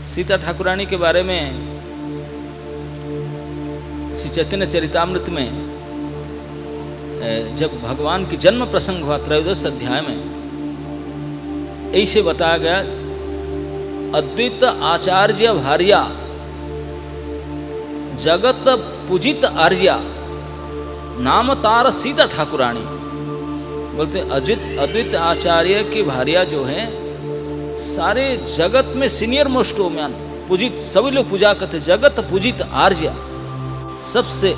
सीता ठाकुरानी के बारे में श्री चैतन्य चरितामृत में जब भगवान की जन्म प्रसंग हुआ 13वें अध्याय में ऐसे बताया गया, अद्वैत आचार्य भार्या जगत पूजित आर्या नाम तार सीता ठाकुरानी। बोलते अद्वैत आचार्य की भार्या जो है सारे जगत में सीनियर मोस्ट ओम्यान पूजित, सभी लोग पूजा करते, जगत पूजित आर्य, सबसे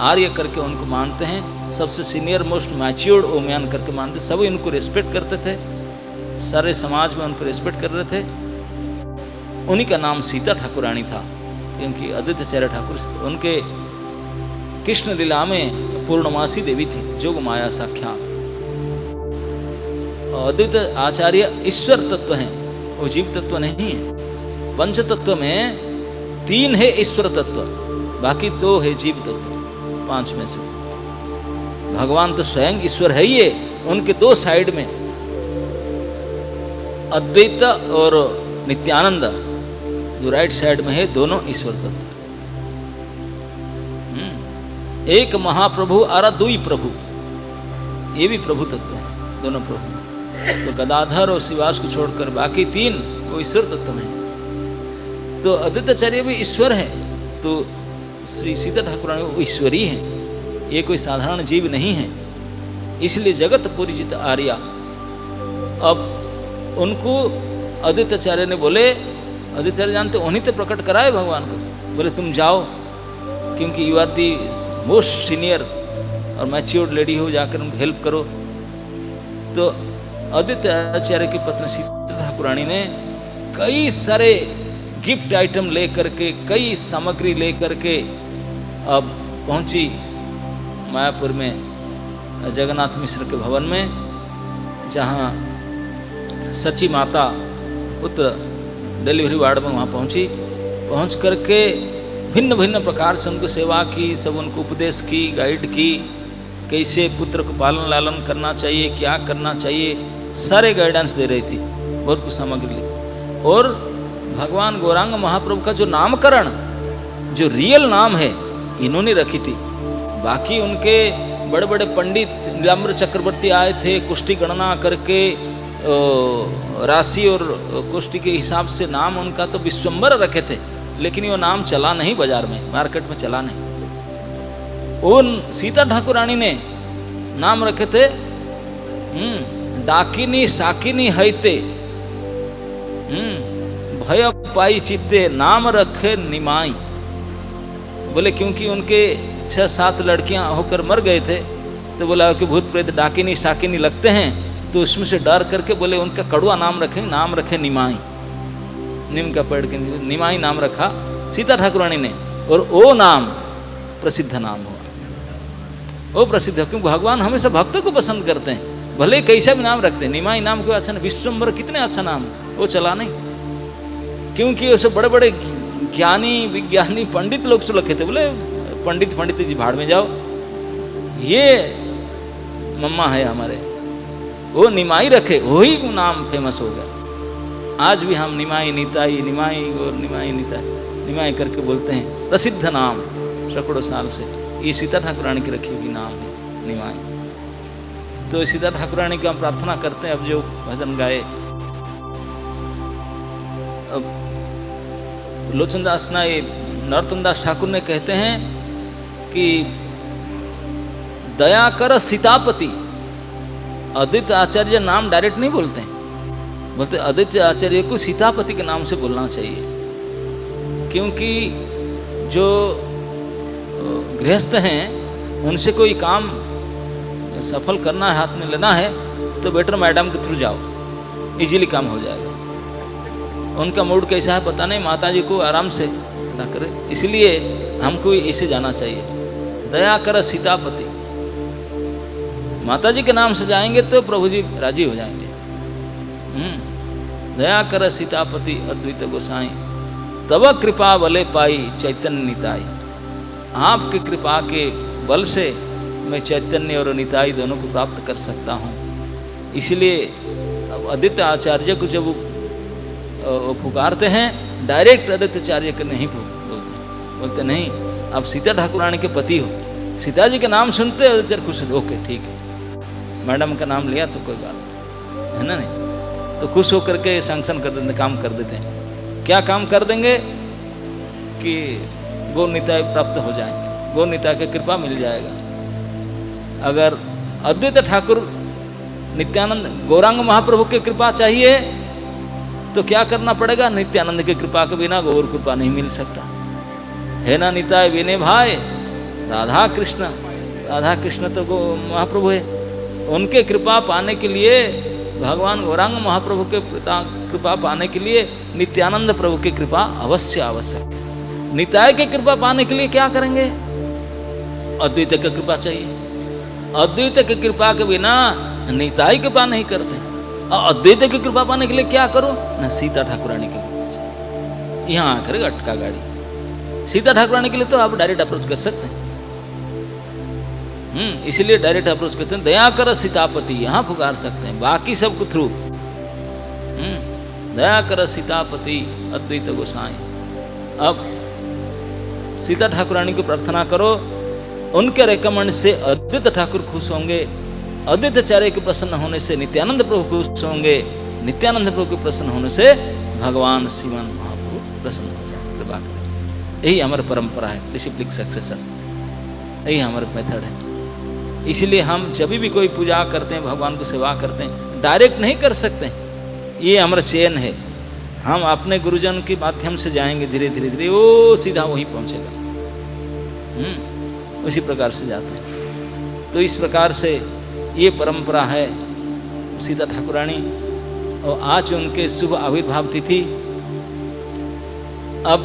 आर्य करके उनको मानते हैं, सबसे सीनियर मोस्ट मैच्योर्ड ओम्यान करके मानते, सभी उनको रिस्पेक्ट करते थे, सारे समाज में उनको रिस्पेक्ट कर रहे थे। उन्हीं का नाम सीता ठाकुरानी था, क्योंकि अद्वैत आचार्य ठाकुर उनके कृष्ण लीला में पूर्णमासी देवी थी, जोग माया साख्यात। अद्वैत आचार्य ईश्वर तत्व हैं, वो जीव तत्व नहीं है। पंच तत्व में 3 है ईश्वर तत्व, बाकी 2 है जीव तत्व, 5 में से। भगवान तो स्वयं ईश्वर है ही है, उनके 2 साइड में अद्वैत और नित्यानंद जो राइट साइड में है, दोनों ईश्वर तत्व। एक महाप्रभु और 2 प्रभु, ये भी प्रभु तत्व है, दोनों प्रभु। तो गदाधर और शिवास को छोड़कर बाकी 3 वो ईश्वर तत्व में है। तो अद्वैत आचार्य भी ईश्वर है, तो श्री सीता ठाकुरानी वो ईश्वरी है, ये कोई साधारण जीव नहीं है। इसलिए जगत पूजित आर्या। अब उनको अद्वैत आचार्य ने बोले, अद्वैत आचार्य जानते उन्हीं तो प्रकट कराए भगवान को, बोले तुम जाओ, क्योंकि you are the most senior और मैच्योर्ड लेडी हो, जाकर उनको हेल्प करो। तो अद्वैत आचार्य की पत्नी सीता ठाकुरानी ने कई सारे गिफ्ट आइटम ले करके, कई सामग्री ले करके अब पहुंची मायापुर में जगन्नाथ मिश्र के भवन में, जहां सची माता पुत्र डिलीवरी वार्ड में वहाँ पहुंची। पहुंच करके भिन्न भिन्न प्रकार से उनको सेवा की, सब उनको उपदेश की, गाइड की, कैसे पुत्र को पालन लालन करना चाहिए, क्या करना चाहिए, सारे गाइडेंस दे रही थी, बहुत कुछ सामग्री ली। और भगवान गौरांग महाप्रभु का जो नामकरण, जो रियल नाम है, इन्होंने रखी थी। बाकी उनके बड़े बड़े पंडित नीलाम्बर चक्रवर्ती आए थे, कुष्ठी गणना करके राशि और कुष्ठी के हिसाब से नाम उनका तो विश्वम्बर रखे थे, लेकिन वो नाम चला नहीं बाजार में, मार्केट में चला नहीं। उन सीता ठाकुरानी ने नाम रखे थे डाकिनी साकिनी हैते, भय पाई चित्ते नाम रखे निमाई। बोले क्योंकि उनके 6-7 लड़कियां होकर मर गए थे, तो बोला कि भूत प्रेत डाकिनी साकिनी लगते हैं, तो उसमें से डर करके बोले उनका कड़वा नाम रखें, नाम रखे निमाई, नीम का पेड़ के निमाई नाम रखा सीता ठाकुरानी ने। और वो नाम प्रसिद्ध नाम हुआ, वो प्रसिद्ध है, क्योंकि भगवान हमेशा भक्तों को पसंद करते हैं, भले कैसा भी नाम रखते हैं। निमाई नाम क्यों अच्छा, विश्वम्बर कितने अच्छा नाम, वो चला नहीं, क्योंकि उसे बड़े बड़े ज्ञानी विज्ञानी पंडित लोग से रखे थे, बोले पंडित जी भाड़ में जाओ, ये मम्मा है हमारे, वो निमाई रखे, वही नाम फेमस हो गया। आज भी हम निमाई निताई, निमाई और निमाई निताई, निमाई करके बोलते हैं, प्रसिद्ध नाम सैकड़ों साल से। ये सीता ठाकुरानी की रखी हुई नाम है निमाई। तो सीता ठाकुरानी की हम प्रार्थना करते हैं। अब जो भजन गाए, लोचन दास ना, ये नरोत्तम दास ठाकुर ने कहते हैं कि दया कर सीतापति। अद्वैत आचार्य नाम डायरेक्ट नहीं बोलते हैं, बोलते अद्वैत आचार्य को सीतापति के नाम से बोलना चाहिए, क्योंकि जो गृहस्थ हैं उनसे कोई काम सफल करना है, हाथ में लेना है, तो बेटर मैडम के थ्रू जाओ, इजीली काम हो जाएगा। उनका मूड कैसा है पता नहीं, माता जी को आराम से ना करे, इसलिए हमको ऐसे जाना चाहिए, दया कर सीतापति। माता जी के नाम से जाएंगे तो प्रभु जी राजी हो जाएंगे। दया कर सीतापति अद्वैत गोसाई, तब कृपा बले पाई चैतन्य निताई। आपकी कृपा के बल से मैं चैतन्य और निताई दोनों को प्राप्त कर सकता हूँ। इसलिए अब अद्वैत आचार्य को जब वो पुकारते हैं, डायरेक्ट आदित्याचार्य के नहीं बोलते नहीं, आप सीता ठाकुरानी के पति हो। सीता जी के नाम सुनते आदित्य खुश हो, ओके ठीक है, मैडम का नाम लिया तो कोई बात है ना, नहीं तो खुश होकर के सैंक्शन कर देते, काम कर देते हैं। क्या काम कर देंगे कि गौर निताय प्राप्त हो जाएंगे, गौर निताय की कृपा मिल जाएगा। अगर अद्वैत ठाकुर नित्यानंद गौरांग महाप्रभु की कृपा चाहिए तो क्या करना पड़ेगा? नित्यानंद की कृपा के बिना गौर कृपा नहीं मिल सकता है ना। निताय विनय भाई राधा कृष्ण तो महाप्रभु है, उनके कृपा पाने के लिए, भगवान गौरांग महाप्रभु के कृपा पाने के लिए नित्यानंद प्रभु की कृपा अवश्य आवश्यक है। निताय की कृपा पाने के लिए क्या करेंगे? अद्वैत की कृपा चाहिए। अद्वैत की कृपा के बिना निताय कृपा नहीं करते। और अद्वैत की कृपा पाने के लिए क्या करो? न सीता ठाकुरानी की कृपा चाहिए। यहाँ आकर अटका गाड़ी। सीता ठाकुरानी के लिए तो आप डायरेक्ट अप्रोच कर सकते हैं, इसलिए डायरेक्ट अप्रोच करते हैं। दया कर सीतापति, यहाँ पुकार सकते हैं, बाकी सबको थ्रू। दया कर सीतापति अद्वैत गोसाई। अब सीता ठाकुरानी को प्रार्थना करो, उनके रेकमेंड से अद्वैत ठाकुर खुश होंगे, अद्वैताचार्य के प्रसन्न होने से नित्यानंद प्रभु खुश होंगे, नित्यानंद प्रभु के प्रसन्न होने से भगवान श्रीमान महाप्रभु प्रसन्न हो जाए, कृपा करें। यही हमारी परंपरा है, डिसिप्लिन सक्सेसर, यही हमारा मेथड है। इसलिए हम जब भी कोई पूजा करते हैं, भगवान को सेवा करते हैं, डायरेक्ट नहीं कर सकते। ये हमारा चेन है, हम अपने गुरुजन के माध्यम से जाएंगे, धीरे धीरे धीरे वो सीधा वहीं पहुंचेगा। उसी प्रकार से जाते हैं। तो इस प्रकार से ये परंपरा है सीता ठाकुरानी। और आज उनके शुभ आविर्भाव तिथि। अब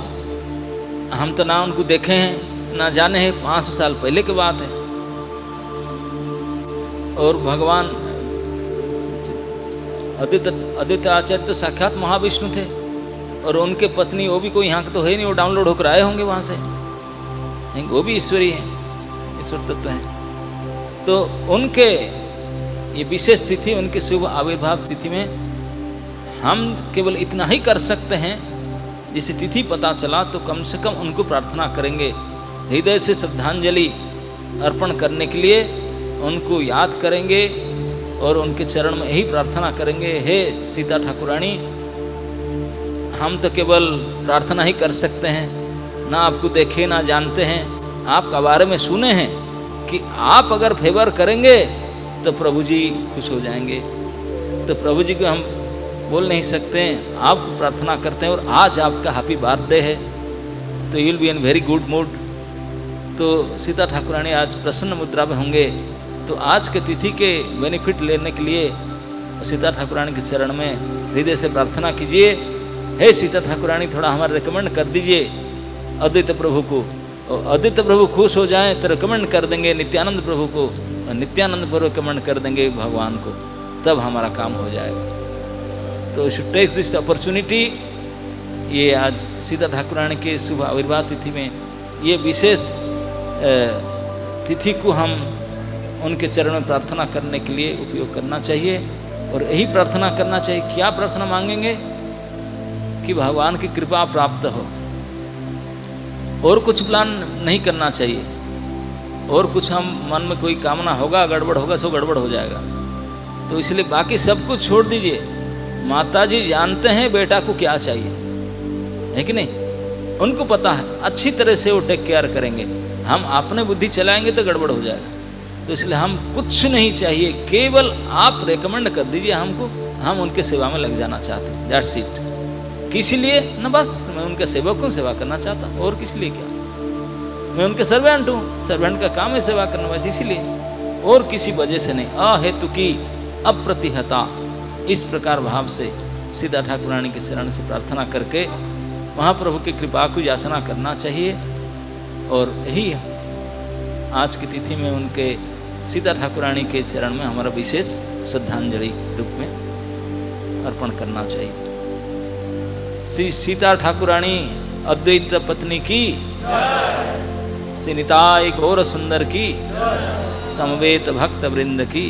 हम तो ना उनको देखे हैं, ना जाने हैं, 500 साल पहले की बात है। और भगवान अद्वैत आचार्य तो साक्षात महाविष्णु थे, और उनके पत्नी वो भी कोई यहाँ के तो है नहीं, वो डाउनलोड होकर आए होंगे वहाँ से, वो भी ईश्वरी है, ईश्वर तत्व है। तो उनके ये विशेष तिथि, उनके शुभ आविर्भाव तिथि में हम केवल इतना ही कर सकते हैं। जैसे तिथि पता चला तो कम से कम उनको प्रार्थना करेंगे, हृदय से श्रद्धांजलि अर्पण करने के लिए उनको याद करेंगे और उनके चरण में यही प्रार्थना करेंगे, हे सीता ठाकुरानी, हम तो केवल प्रार्थना ही कर सकते हैं, ना आपको देखे ना जानते हैं, आपका बारे में सुने हैं कि आप अगर फेवर करेंगे तो प्रभु जी खुश हो जाएंगे। तो प्रभु जी को हम बोल नहीं सकते हैं, आपको प्रार्थना करते हैं। और आज आपका हैप्पी बर्थडे है, तो you will be in very good mood. तो सीता ठाकुरानी आज प्रसन्न मुद्रा में होंगे। तो आज के तिथि के बेनिफिट लेने के लिए सीता ठाकुरानी के चरण में हृदय से प्रार्थना कीजिए, हे सीता ठाकुरानी, थोड़ा हमारा रिकमेंड कर दीजिए अद्वैत प्रभु को, और अद्वैत प्रभु खुश हो जाएं तो रिकमेंड कर देंगे नित्यानंद प्रभु को, और नित्यानंद प्रभु रिकमेंड कर देंगे भगवान को, तब हमारा काम हो जाएगा। तो शुड टेक्स दिस अपॉर्चुनिटी। ये आज सीता ठाकुरानी के शुभ आविर्भाव तिथि में ये विशेष तिथि को हम उनके चरण में प्रार्थना करने के लिए उपयोग करना चाहिए। और यही प्रार्थना करना चाहिए। क्या प्रार्थना मांगेंगे? कि भगवान की कृपा प्राप्त हो, और कुछ प्लान नहीं करना चाहिए। और कुछ हम मन में कोई कामना होगा, गड़बड़ होगा, सो गड़बड़ हो जाएगा। तो इसलिए बाकी सब कुछ छोड़ दीजिए। माता जी जानते हैं बेटा को क्या चाहिए, है कि नहीं? उनको पता है, अच्छी तरह से वो टेक केयर करेंगे। हम अपने बुद्धि चलाएंगे तो गड़बड़ हो जाएगा। तो इसलिए हम कुछ नहीं चाहिए, केवल आप रेकमेंड कर दीजिए हमको, हम उनके सेवा में लग जाना चाहते हैं। That's it. किस लिए न, बस मैं उनके सेवक को सेवा करना चाहता हूँ, और किस लिए क्या? मैं उनके सर्वेंट हूँ, सर्वेंट का काम है सेवा करना, बस इसीलिए, और किसी वजह से नहीं। अहेतु की अप्रतिहता, इस प्रकार भाव से सीता ठाकुरानी के चरण से प्रार्थना करके महाप्रभु की कृपा को याचना करना चाहिए। और यही आज की तिथि में उनके सीता ठाकुरानी के चरण में हमारा विशेष श्रद्धांजलि रूप में अर्पण करना चाहिए। श्री सीता ठाकुरानी अद्वैत पत्नी की, श्री निताय गौर सुंदर की, समवेत भक्त वृंद की।